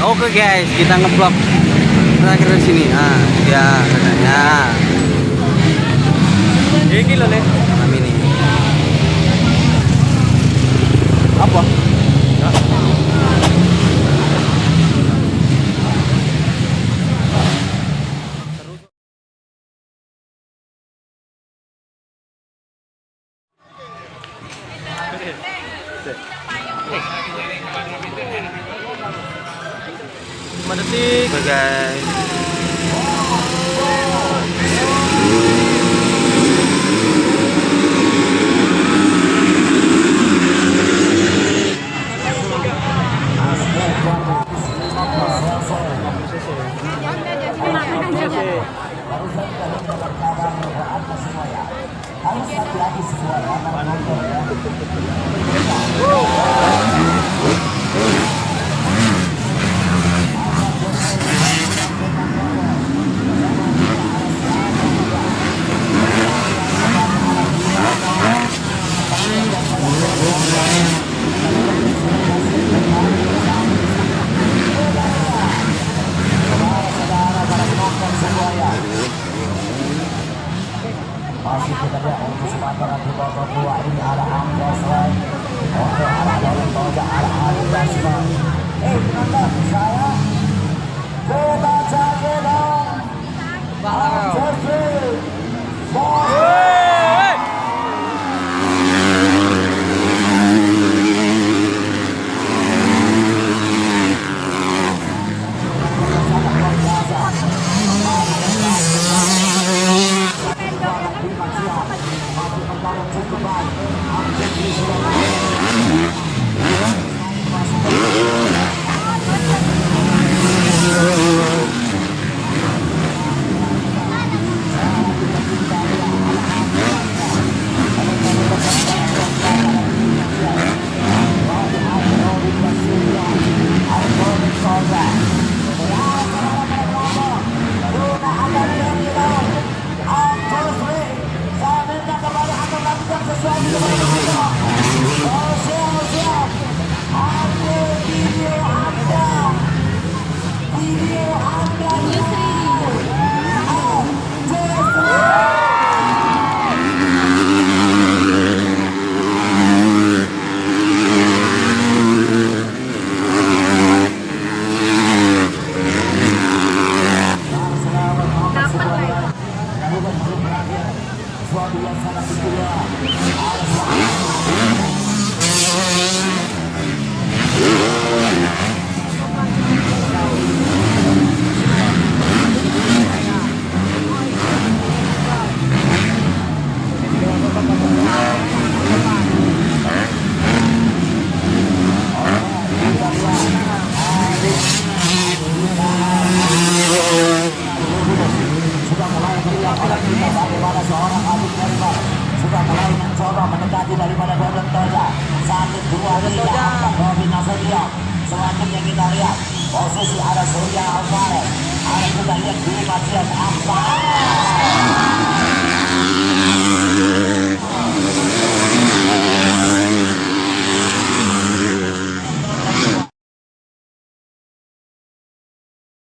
Oke guys, kita ngeblok terakhir di sini. Ah, dia katanya. Ini loh nih. Kami ini. Apa? Detik. Oke guys. Masih kita lihat untuk sementara di babak kedua ini ada Ambrosway untuk arah dari Toja arah Alibasma. Penonton saya kita jaga dong. Ambrosway. Sudah mulai mencoba mendekati daripada Golden Toja. 1-2-3 Robin Nasution. Selanjutnya kita lihat posisi ada Surya Alvarez. Ada kita lihat Dimas Alvarez.